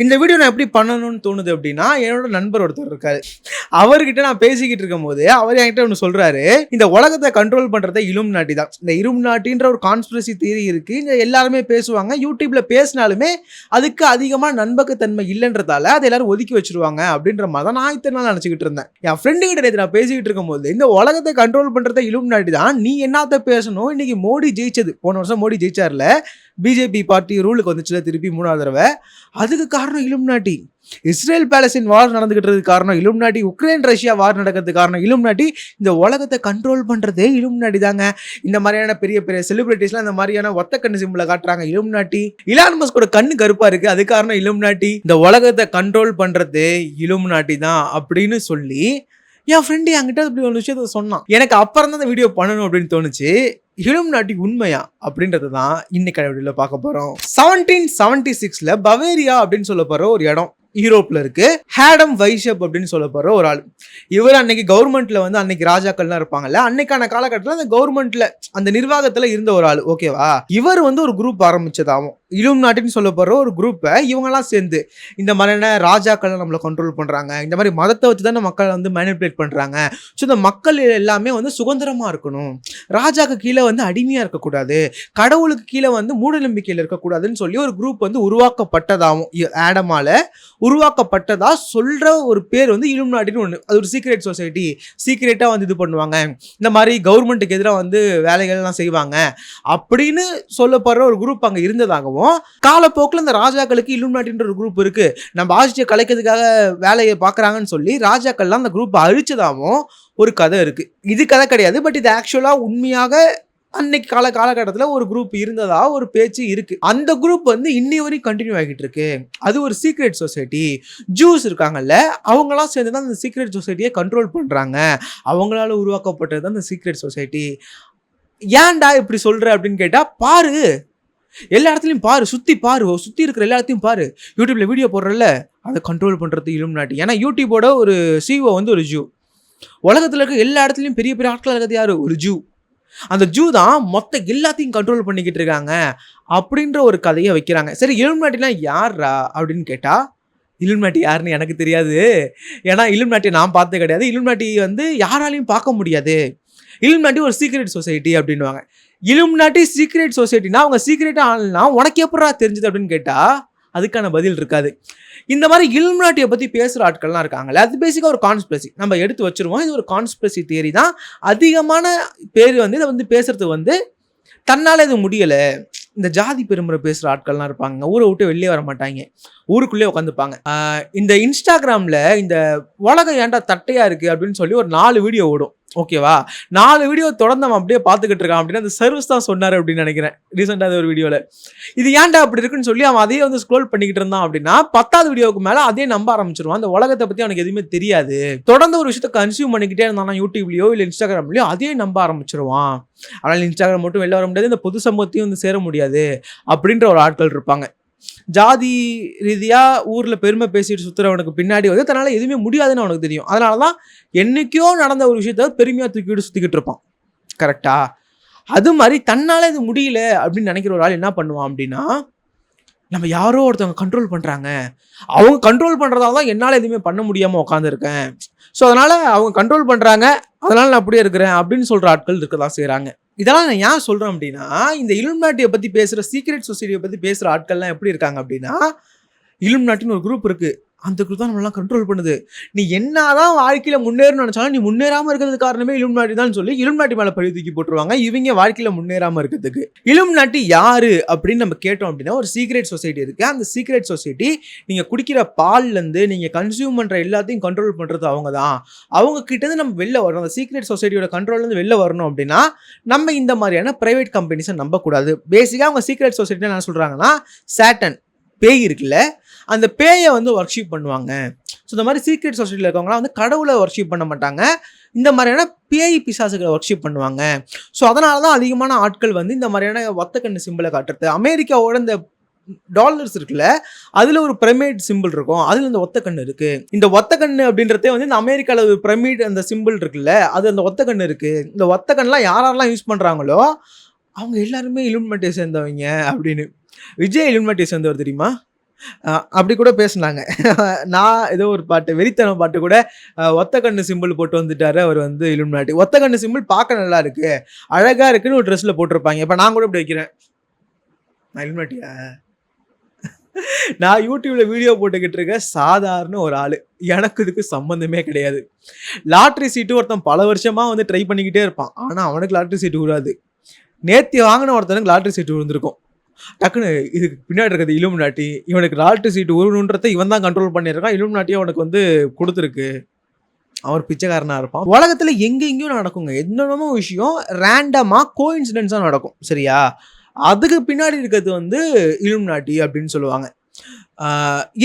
இந்த வீடியோ நான் எப்படி பண்ணணும்னு தோணுது அப்படின்னா, என்னோட நண்பர் ஒருத்தர் இருக்காரு. அவர்கிட்ட நான் பேசிக்கிட்டு இருக்கும்போது, அவர் என்கிட்ட ஒண்ணு சொல்றாரு. இந்த உலகத்த கண்ட்ரோல் பண்றதே இலுமினாட்டி தான். இந்த இலுமினாட்டின்ற ஒரு கான்ஸ்பிரசி தியரி இருக்கு. இங்க எல்லாருமே பேசுவாங்க. YouTubeல பேசினாலுமே அதுக்கு அதிகமா நம்பகத்தன்மை இல்லன்றதால அத எல்லாரும் ஒதுக்கி வச்சுருவாங்க அப்படின்ற மாரி தான் நான் இத்தன நாள் நினைச்சுக்கிட்டு இருந்தேன். என் ஃப்ரெண்டு கிட்ட நேத்து நான் பேசிக்கிட்டு இருக்கும்போது, இந்த உலகத்த கண்ட்ரோல் பண்றதே இலுமினாட்டி தான். நீ என்னாத்த பேசணும்? இன்னைக்கு மோடி ஜெயிச்சது. போன வருஷம் மோடி ஜெயிச்சார்ல. பிஜேபி பார்ட்டி ரூலுக்கு வந்துச்சுல திருப்பி 3வது தடவ. அதுக்கு காரணம் இலுமினாட்டி. இஸ்ரேல் பாலஸ்தீன் வார் நடந்துகிட்டு இருக்கிறதுக்கு காரணம் இலுமினாட்டி. உக்ரைன் ரஷ்யா வார் நடக்கிறதுக்கு காரணம் இலுமினாட்டி. இந்த உலகத்தை கண்ட்ரோல் பண்றதே இலுமினாட்டி தாங்க. இந்த மாதிரியான பெரிய பெரிய செலிபிரிட்டிஸ்லாம் இந்த மாதிரியான ஒத்த கண்ணு சிம்பிளை காட்டுறாங்க இலுமினாட்டி. இலான் மஸ்கோட கண்ணு கருப்பா இருக்கு, அது காரணம் இலுமினாட்டி. இந்த உலகத்தை கண்ட்ரோல் பண்றது இலுமினாட்டி தான் அப்படின்னு சொல்லி என் ஃப்ரெண்டு என்கிட்ட அப்படி ஒரு விஷயத்த சொன்னான். எனக்கு அப்புறம் தான் இந்த வீடியோ பண்ணணும் அப்படின்னு தோணுச்சு. இலுமினாட்டி உண்மையா அப்படின்றது தான் இன்னைக்கு வீடியோல பார்க்க போறோம். 1776ல பவேரியா அப்படின்னு சொல்ல போற ஒரு இடம் யூரோப்ல இருக்கு. ஹேடம் வைஷப் அப்படின்னு சொல்ல போற ஒரு ஆள். இவர் அன்னைக்கு கவர்மெண்ட்ல வந்து அன்னைக்கு ராஜாக்கள்லாம் இருப்பாங்கல்ல, அன்னைக்கான காலகட்டத்தில் அந்த கவர்மெண்ட்ல அந்த நிர்வாகத்துல இருந்த ஒரு ஆள். ஓகேவா? இவர் வந்து ஒரு குரூப் ஆரம்பிச்சதாகும். இலுமினாட்டின்னு சொல்ல போற ஒரு குரூப்பை இவங்கெல்லாம் சேர்ந்து இந்த மாதிரியான ராஜாக்கள் நம்மளை கண்ட்ரோல் பண்றாங்க, இந்த மாதிரி மதத்தை வச்சு தானே மக்களை வந்து மேனிபுலேட் பண்றாங்க. ஸோ இந்த மக்கள் எல்லாமே வந்து சுதந்திரமா இருக்கணும், ராஜாக்கு கீழே வந்து அடிமையா இருக்கக்கூடாது, கடவுளுக்கு கீழே வந்து மூட நம்பிக்கையில் இருக்கக்கூடாதுன்னு சொல்லி ஒரு குரூப் வந்து உருவாக்கப்பட்டதாகும். ஆடமால உருவாக்கப்பட்டதா சொல்ற ஒரு பேர் வந்து இலுமினாட்டின்னு ஒன்று. அது ஒரு சீக்ரெட் சொசைட்டி. சீக்ரெட்டா வந்து இது பண்ணுவாங்க, இந்த மாதிரி கவர்மெண்ட்டுக்கு எதிராக வந்து வேலைகள்லாம் செய்வாங்க அப்படின்னு சொல்லப்படுற ஒரு குரூப் அங்கே இருந்ததாகவும், காலப்போக்கில் இந்த ராஜாக்களுக்கு இலுமினாட்டின்ற ஒரு குரூப் இருக்கு, நம்ம ஆட்சியை கலைக்கிறதுக்காக வேலையை பார்க்குறாங்கன்னு சொல்லி ராஜாக்கள்லாம் அந்த குரூப்பை அழிச்சதாகவும் ஒரு கதை இருக்கு. இது கதை கிடையாது, பட் இது ஆக்சுவலா உண்மையாக அன்னைக்கு காலகட்டத்தில் ஒரு குரூப் இருந்ததா ஒரு பேச்சு இருக்கு. அந்த குரூப் வந்து இன்னி வரைக்கும் கண்டினியூ ஆகிட்டு இருக்கு. அது ஒரு சீக்ரெட் சொசைட்டி. ஜூஸ் இருக்காங்கல்ல, அவங்களாம் சேர்ந்து தான் அந்த சீக்ரெட் சொசைட்டியை கண்ட்ரோல் பண்றாங்க. அவங்களால உருவாக்கப்பட்டது தான் அந்த சீக்ரெட் சொசைட்டி. ஏன்டா இப்படி சொல்ற அப்படின்னு கேட்டா, பாரு எல்லா இடத்துலையும் பாரு, சுற்றி பாரு, சுற்றி இருக்கிற எல்லா இடத்தையும் பாரு. யூடியூப்ல வீடியோ போடுறல, அதை கண்ட்ரோல் பண்ணுறது இலுமினாட்டி. ஏன்னா யூடியூபோட ஒரு சிஓ வந்து ஒரு ஜூ. உலகத்தில் இருக்க எல்லா இடத்துலையும் பெரிய பெரிய ஆட்கள் இருக்கிறது யாரு? ஒரு ஜூ. அந்த ஜூ தான் மொத்த எல்லாத்தையும் கண்ட்ரோல் பண்ணிக்கிட்டு இருக்காங்க அப்படின்ற ஒரு கதையை வைக்கிறாங்க. சரி, இலுமினாட்டிலாம் யாரா அப்படின்னு கேட்டா, இலுமினாட்டி யாருன்னு எனக்கு தெரியாது. ஏன்னா இலுமினாட்டி நான் பார்த்து கிடையாது. இலுமினாட்டி வந்து யாராலையும் பார்க்க முடியாது. இலுமினாட்டி ஒரு சீக்ரெட் சொசைட்டி அப்படின்வாங்க. இலுமினாட்டி சீக்ரெட் சொசைட்டினா அவங்க சீக்ரெட்டா ஆள்னா உனக்கு எப்படா தெரிஞ்சது அப்படின்னு கேட்டா அதுக்கான பதில் இருக்காது. இந்த மாதிரி இலுமினாட்டியை பற்றி பேசுகிற ஆட்கள்லாம் இருக்காங்கல்ல, அது பேசிக்காக ஒரு கான்ஸ்பிரசி நம்ம எடுத்து வச்சுருவோம். இது ஒரு கான்ஸ்பிரசி தியரி தான். அதிகமான பேர் வந்து இதை வந்து பேசுறது வந்து தன்னால் இது முடியலை, இந்த ஜாதி பெருமுறை பேசுகிற ஆட்கள்லாம் இருப்பாங்க, ஊரை விட்டு வெளியே வர மாட்டாங்க, ஊருக்குள்ளே உட்காந்துப்பாங்க. இந்த இன்ஸ்டாகிராமில் இந்த உலகம் ஏன்டா தட்டையாக இருக்குது அப்படின்னு சொல்லி ஒரு 4 வீடியோ ஓடும். ஓகேவா? 4 வீடியோ தொடர்ந்து அவன் அப்படியே பார்த்துக்கிட்டு இருக்கான் அப்படின்னா அந்த சர்வீஸ் தான் சொன்னார் அப்படின்னு நினைக்கிறேன். ரீசெண்டாக ஒரு வீடியோவில் இது ஏன்டா அப்படி இருக்குன்னு சொல்லி அவன் அதையே வந்து ஸ்க்ரோல் பண்ணிக்கிட்டு இருந்தான் அப்படின்னா 10வது வீடியோவுக்கு மேலே அதே நம்ப ஆரம்பிச்சிருவான். அந்த உலகத்தை பற்றி அவனுக்கு எதுவுமே தெரியாது. தொடர்ந்து ஒரு விஷயத்தை கன்சியூம் பண்ணிக்கிட்டே இருந்தானா யூடியூப்லையோ இல்லை இன்ஸ்டாகிராம்லையோ அதே நம்ப ஆரம்பிச்சிருவான். ஆனால் இன்ஸ்டாகிராம் மட்டும் வெளில வர முடியாது, இந்த பொது சமூகத்தையும் வந்து சேர முடியாது அப்படின்ற ஒரு ஆட்கள் இருப்பாங்க. ஜாதி ரீதியா ஊர்ல பெருமை பேசிட்டு சுத்துறவனுக்கு பின்னாடி வந்து தன்னால எதுவுமே முடியாதுன்னு அவனுக்கு தெரியும். அதனாலதான் என்னைக்கோ நடந்த ஒரு விஷயத்த பெருமையா தூக்கிட்டு சுத்திக்கிட்டு இருப்பான். கரெக்டா? அது மாதிரி தன்னால இது முடியல அப்படின்னு நினைக்கிற ஒரு ஆள் என்ன பண்ணுவான் அப்படின்னா, நம்ம யாரோ ஒருத்தவங்க கண்ட்ரோல் பண்றாங்க, அவங்க கண்ட்ரோல் பண்றதால தான் என்னால எதுவுமே பண்ண முடியாம உட்காந்துருக்கேன், ஸோ அதனால அவங்க கண்ட்ரோல் பண்றாங்க, அதனால நான் அப்படியே இருக்கிறேன் அப்படின்னு சொல்ற ஆட்கள் இருக்கதான் செய்யறாங்க. இதெல்லாம் நான் ஏன் சொல்கிறேன் அப்படின்னா, இந்த இலுமினாட்டியை பற்றி பேசுகிற சீக்ரெட் சொசைட்டியை பற்றி பேசுகிற ஆட்கள்லாம் எப்படி இருக்காங்க அப்படின்னா, இலுமினாட்டின்னு ஒரு குரூப் இருக்குது, அந்த குரூப் தான் நம்மளாம் கண்ட்ரோல் பண்ணுது. நீ என்னதான் வாழ்க்கையில் முன்னேறணும்னு நினச்சாலும் நீ முன்னேறாமல் இருக்கிறது காரணமே இலுமினாட்டி தான் சொல்லி இலுமினாட்டி மேலே பழி தூக்கி போட்டுருவாங்க, இவங்க வாழ்க்கையில் முன்னேறாமல் இருக்கிறதுக்கு. இலுமினாட்டி யாரு அப்படின்னு நம்ம கேட்டோம் அப்படின்னா, ஒரு சீக்ரெட் சொசைட்டி இருக்குது. அந்த சீக்ரெட் சொசைட்டி நீங்கள் குடிக்கிற பால்லேருந்து நீங்கள் கன்சியூம் பண்ணுற எல்லாத்தையும் கண்ட்ரோல் பண்ணுறது அவங்க தான். அவங்க கிட்டேருந்து நம்ம வெளில வரணும், அந்த சீக்ரெட் சொசைட்டியோட கண்ட்ரோல்லேருந்து வெளில வரணும் அப்படின்னா நம்ம இந்த மாதிரியான ப்ரைவேட் கம்பெனிஸை நம்பக்கூடாது. பேசிக்காக அவங்க சீக்ரெட் சொசைட்டி என்ன சொல்கிறாங்கன்னா, சாட்டன் பேய் இருக்குல்ல, அந்த பேயை வந்து ஒர்க்ஷிப் பண்ணுவாங்க. ஸோ இந்த மாதிரி சீக்ரெட் சொசைட்டியில் இருக்கவங்களாம் வந்து கடவுளை ஒர்க்ஷிப் பண்ண மாட்டாங்க, இந்த மாதிரியான பேய் பிசாசுகளை ஒர்க்ஷிப் பண்ணுவாங்க. ஸோ அதனால தான் அதிகமான ஆட்கள் வந்து இந்த மாதிரியான ஒத்தக்கண்ணு சிம்பிளை காட்டுறது. அமெரிக்காவோட இந்த டாலர்ஸ் இருக்குல்ல, அதில் ஒரு பிரமிட் சிம்பிள் இருக்கும், அதில் இந்த ஒத்தக்கண்ணு இருக்குது. இந்த ஒத்தக்கண்ணு அப்படின்றதே வந்து இந்த அமெரிக்காவில் ஒரு பிரமிட் அந்த சிம்பிள் இருக்குல்ல, அது அந்த ஒத்தக்கண்ணு இருக்குது. இந்த ஒத்தக்கண்ணுலாம் யாரெல்லாம் யூஸ் பண்ணுறாங்களோ அவங்க எல்லாருமே இலுமினாட்டியை சேர்ந்தவங்க அப்படின்னு. விஜய் இலுமினாட்டியை சேர்ந்தவர் தெரியுமா? அப்படி கூட பேசுனாங்க. நான் ஏதோ ஒரு பாட்டு, வெறித்தனம் பாட்டு கூட ஒத்த கண்ணு சிம்பிள் போட்டு வந்துட்டாரு அவர் வந்து இலுமினாட்டி. ஒத்த கண்ணு சிம்பிள் பார்க்க நல்லா இருக்கு, அழகா இருக்குன்னு ஒரு ட்ரெஸ்ல போட்டிருப்பாங்க. இப்ப நான் கூட இப்படி வைக்கிறேன், நான் இலுமினாட்டியா? நான் யூடியூப்ல வீடியோ போட்டுக்கிட்டு இருக்க சாதாரண ஒரு ஆளு, எனக்கு இதுக்கு சம்பந்தமே கிடையாது. லாட்ரி சீட்டு ஒருத்தன் பல வருஷமா வந்து ட்ரை பண்ணிக்கிட்டே இருப்பான், ஆனா அவனுக்கு லாட்ரி சீட்டு விடாது. நேத்தி வாங்கின ஒருத்தனுக்கு லாட்ரி சீட்டு விழுந்திருக்கும். டக்குன்னு இதுக்கு பின்னாடி இருக்கிறது இலுமினாட்டி, இவனுக்கு லாட்ரி சீட்டு உருணுன்றதை இவன் தான் கண்ட்ரோல் பண்ணியிருக்கான், இலுமினாட்டியும் அவனுக்கு வந்து கொடுத்துருக்கு, அவன் பிச்சைக்காரனா இருப்பான். உலகத்துல எங்கெங்கேயும் நடக்குங்க என்னென்னமோ விஷயம், ரேண்டமா கோஇன்சிடென்ஸா நடக்கும். சரியா? அதுக்கு பின்னாடி இருக்கிறது வந்து இலுமினாட்டி அப்படின்னு சொல்லுவாங்க.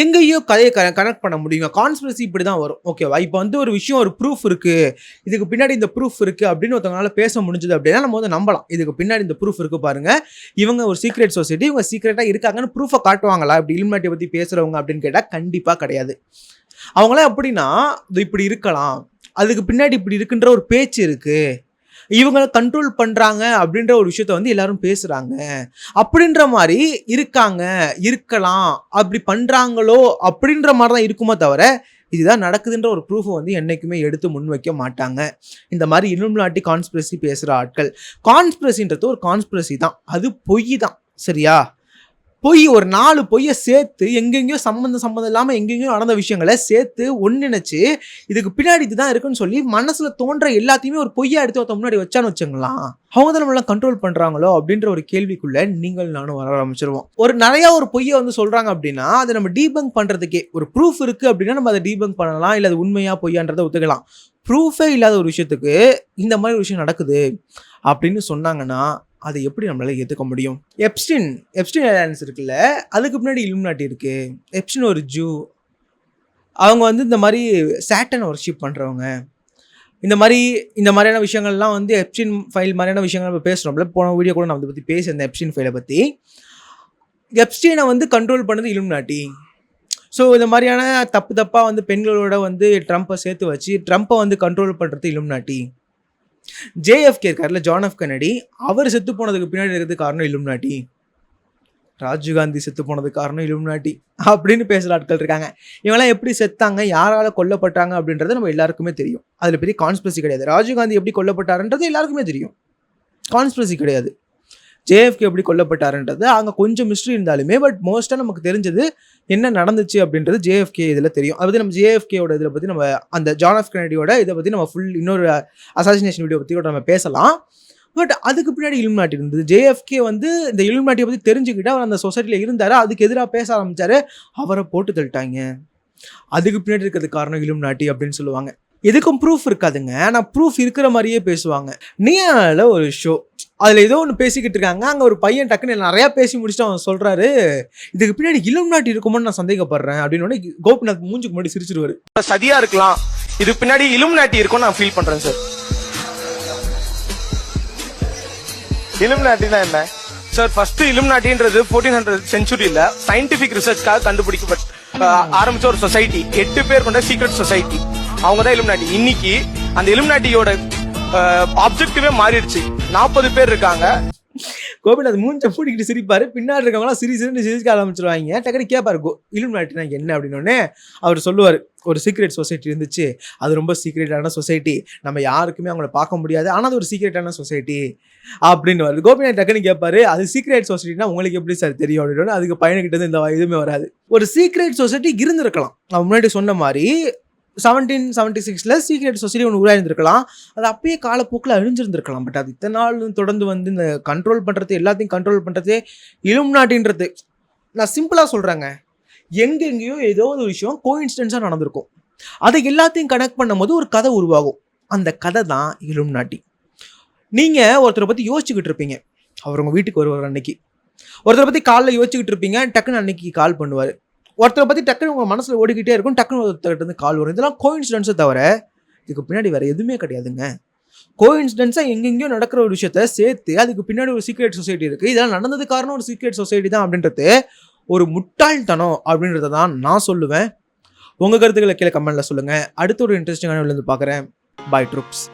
எங்கேயோ கதையை கனெக்ட் பண்ண முடியுங்க. கான்ஸ்பிரசி இப்படி தான் வரும், ஓகேவா? இப்போ வந்து ஒரு விஷயம், ஒரு ப்ரூஃப் இருக்கு, இதுக்கு பின்னாடி இந்த ப்ரூஃப் இருக்கு அப்படின்னு ஒருத்தவங்களால பேச முடிஞ்சது அப்படின்னா நம்ம வந்து நம்பலாம், இதுக்கு பின்னாடி இந்த ப்ரூஃப் இருக்கு பாருங்க, இவங்க ஒரு சீக்ரெட் சொசைட்டி, இவங்க சீக்ரெட்டா இருக்காங்கன்னு ப்ரூஃபை காட்டுவாங்களா இப்படி இலுமினாட்டியை பத்தி பேசுறவங்க அப்படின்னு கேட்டால் கண்டிப்பா கிடையாது. அவங்களாம் எப்படின்னா இப்படி இருக்கலாம், அதுக்கு பின்னாடி இப்படி இருக்குன்ற ஒரு பேச்சு இருக்கு, இவங்க கண்ட்ரோல் பண்றாங்க அப்படின்ற ஒரு விஷயத்த வந்து எல்லாரும் பேசுறாங்க, அப்படின்ற மாதிரி இருக்காங்க, இருக்கலாம், அப்படி பண்றாங்களோ அப்படின்ற மாதிரி தான் இருக்குமே தவிர இதுதான் நடக்குதுன்ற ஒரு ப்ரூஃப் வந்து என்னைக்குமே எடுத்து முன் வைக்க மாட்டாங்க. இந்த மாதிரி இலுமினாட்டி கான்ஸ்பிரசி பேசுற ஆட்கள். கான்ஸ்பிரசின்றது ஒரு கான்ஸ்பிரசி தான், அது பொய் தான். சரியா? பொய், ஒரு 4 பொய்யை சேர்த்து எங்கெங்கயோ சம்மந்தம் இல்லாமல் எங்கெங்கயோ நடந்த விஷயங்களை சேர்த்து ஒன்றிணைச்சு இதுக்கு பின்னாடி இதுதான் இருக்குன்னு சொல்லி மனசுல தோன்ற எல்லாத்தையுமே ஒரு பொய்யா எடுத்து ஒருத்த முன்னாடி வச்சான்னு வச்சுங்களா, அவங்க தான் நம்மளாம் கண்ட்ரோல் பண்றாங்களோ அப்படின்ற ஒரு கேள்விக்குள்ள நீங்கள் நானும் வர ஆரம்பிச்சிருவோம். நிறைய ஒரு பொய்யை வந்து சொல்றாங்க அப்படின்னா அதை நம்ம டீபங்க் பண்றதுக்கே ஒரு ப்ரூஃப் இருக்கு அப்படின்னா நம்ம அதை டீபங்க் பண்ணலாம், இல்லை அது உண்மையா பொய்யான்றதை ஒத்துக்கலாம். ப்ரூஃபே இல்லாத ஒரு விஷயத்துக்கு இந்த மாதிரி ஒரு விஷயம் நடக்குது அப்படின்னு சொன்னாங்கன்னா அதை எப்படி நம்மளால ஏற்றுக்க முடியும்? எப்ஸ்டின் ஐலாண்ட்ஸ் இருக்குல்ல, அதுக்கு பின்னாடி இலுமினாட்டி இருக்கு. எப்ஸ்டின் ஒரு ஜூ, அவங்க வந்து இந்த மாதிரி சாட்டன் வர்ஷிப் பண்ணுறவங்க. இந்த மாதிரியான விஷயங்கள்லாம் வந்து எப்ஸ்டின் ஃபைல் மாதிரியான விஷயங்கள் நம்ம பேசுகிறோம்ல, போன வீடியோ கூட நான் அதை பற்றி பேசியிருந்தேன் எப்ஸ்டின் ஃபைலை பற்றி. எப்ஸ்டினை வந்து கண்ட்ரோல் பண்ணது இலுமினாட்டி. ஸோ இந்த மாதிரியான தப்பாக வந்து பெண்களோட வந்து ட்ரம்ப்பை சேர்த்து வச்சு ட்ரம்ப்பை வந்து கண்ட்ரோல் பண்ணுறது இலுமினாட்டி. JFK இருக்கார்ல, ஜான் எஃப் கென்னடி, அவர் செத்து போனதுக்கு பின்னாடி இருக்கிறது காரணம் இலுமினாட்டி. ராஜீவ்காந்தி செத்து போனதுக்கு காரணம் இலுமினாட்டி அப்படின்னு பேசுகிற ஆட்கள் இருக்காங்க. இவங்கெல்லாம் எப்படி செத்தாங்க, யாரால கொல்லப்பட்டாங்க அப்படின்றது நம்ம எல்லாருக்குமே தெரியும், அதில் பெரிய கான்ஸ்பிரசி கிடையாது. ராஜீவ்காந்தி எப்படி கொல்லப்பட்டாருன்றது எல்லாருக்குமே தெரியும், கான்ஸ்பிரசி கிடையாது. JFK எப்படி கொல்லப்பட்டாருன்றது அங்கே கொஞ்சம் மிஸ்ட்ரி இருந்தாலுமே பட் மோஸ்ட்டாக நமக்கு தெரிஞ்சது என்ன நடந்துச்சு அப்படின்றது JFK இதில் தெரியும். அதை பற்றி நம்ம JFKயோட இதில் பற்றி நம்ம அந்த ஜான் எஃப் கென்னடியோட இதை பற்றி நம்ம ஃபுல் இன்னொரு அசாசினேஷன் வீடியோ பற்றி கூட நம்ம பேசலாம். பட் அதுக்கு பின்னாடி இலுமினாட்டி இருந்தது. JFK வந்து இந்த இலுமினாட்டியை பற்றி தெரிஞ்சுக்கிட்டு அவர் அந்த சொசைட்டியில் இருந்தார், அதுக்கு எதிராக பேச ஆரம்பித்தார், அவரை போட்டு தள்ளிட்டாங்க. அதுக்கு பின்னாடி இருக்கிறது காரணம் இலுமினாட்டி அப்படின்னு சொல்லுவாங்க. எதுக்கும் ப்ரூஃப் இருக்காதுங்க, ஆனால் ப்ரூஃப் இருக்கிற மாதிரியே பேசுவாங்க. நீயால ஒரு ஷோ, அதில் ஏதோ ஒன்று பேசிக்கிட்டு இருக்காங்க, அங்கே ஒரு பையன் டக்குன்னு நிறையா பேசி முடிச்சுட்டு அவன் சொல்கிறாரு, இதுக்கு பின்னாடி இலுமினாட்டி இருக்குமோன்னு நான் சந்தேகப்படுறேன் அப்படின்னு. கோபிநாத் மூஞ்சுக்கு முன்னாடி சிரிச்சிருவாரு. சதியா இருக்கலாம், இதுக்கு பின்னாடி இலுமினாட்டி இருக்கும்னு நான் ஃபீல் பண்றேன் சார். இலுமினாட்டினா என்ன சார்? ஃபர்ஸ்ட் இலுமினாட்டின்றது 1400 செஞ்சுரியில சயின்டிபிக் ரிசர்ச்காக கண்டுபிடிக்கப்பட்ட ஆரம்பிச்ச ஒரு சொசைட்டி, 8 பேர் கொண்ட சீக்ரெட் சொசைட்டி, அவங்க தான் இலுமினாட்டி. இன்னைக்கு அந்த இலுமினாட்டியோட ஆப்ஜெக்டிவே மாறிடுச்சு, 40 பேர் இருக்காங்க. கோபிநாத் மூஞ்ச பூடிக்கிட்டு சிரிப்பாரு, பின்னாடி இருக்கவங்களாம் சிரிக்க ஆரம்பிச்சிருவாங்க. டக்குனு கேட்பாரு இலுமினாட்டினா என்ன அப்படின்னு. அவர் சொல்லுவார், ஒரு சீக்ரெட் சொசைட்டி இருந்துச்சு, அது ரொம்ப சீக்ரெட்டான சொசைட்டி, நம்ம யாருக்குமே அவங்கள பார்க்க முடியாது, ஆனால் அது ஒரு சீக்ரெட்டான சொசைட்டி அப்படின்னு வருது. கோபிநாத் டக்குன்னு கேட்பாரு, அது சீக்ரெட் சொசைட்டினா உங்களுக்கு எப்படி சார் தெரியும் அப்படின்னு. அதுக்கு பையனுக்கிட்ட இந்த எதுவுமே வராது. ஒரு சீக்ரெட் சொசைட்டி இருந்திருக்கலாம், நான் முன்னாடி சொன்ன மாதிரி 1776 சீக்ரெட் சொசைட்டி ஒன்று உருவாயிருந்திருக்கலாம், அது அப்பயே காலப்போக்கில் அழிஞ்சிருந்திருக்கலாம். பட் அது இத்தனை நாள் தொடர்ந்து வந்து இந்த கண்ட்ரோல் பண்ணுறது, எல்லாத்தையும் கண்ட்ரோல் பண்ணுறதே இலுமினாட்டின்றது. நான் சிம்பிளாக சொல்கிறேங்க, எங்கெங்கேயோ ஏதோ ஒரு விஷயம் கோஇன்சிடென்ஸாக நடந்திருக்கும், அதை எல்லாத்தையும் கனெக்ட் பண்ணும் போது ஒரு கதை உருவாகும், அந்த கதை தான் இலுமினாட்டி. நீங்கள் ஒருத்தரை பற்றி யோசிச்சுக்கிட்டு இருப்பீங்க, அவர் உங்கள் வீட்டுக்கு வருவார், அன்னைக்கு ஒருத்தரை பற்றி காலைல யோசிச்சுக்கிட்டு இருப்பீங்க, டக்குன்னு அன்னைக்கு கால் பண்ணுவார். ஒருத்தரை பற்றி டக்குன்னு உங்கள் மனசில் ஓடிக்கிட்டே இருக்கும், டக்குன்னு ஒருத்தர்கிட்ட இருந்து கால் வரும். இதெல்லாம் கோஇன்சிடென்ஸை தவிர இதுக்கு பின்னாடி வேறு எதுவுமே கிடையாதுங்க. கோஇன்சிடென்ஸாக எங்கெங்கேயோ நடக்கிற ஒரு விஷயத்த சேர்த்து அதுக்கு பின்னாடி ஒரு சீக்ரெட் சொசைட்டி இருக்குது, இதெல்லாம் நடந்தது காரணம் ஒரு சீக்ரெட் சொசைட்டி தான் அப்படின்றது ஒரு முட்டாள்தனம் அப்படின்றத தான் நான் சொல்லுவேன். உங்கள் கருத்துக்களை கீழே கமெண்ட்டில் சொல்லுங்கள். அடுத்த ஒரு இன்ட்ரெஸ்டிங்கான வீடியோல இருந்து பார்க்குறேன். பாய் ட்ரூப்ஸ்.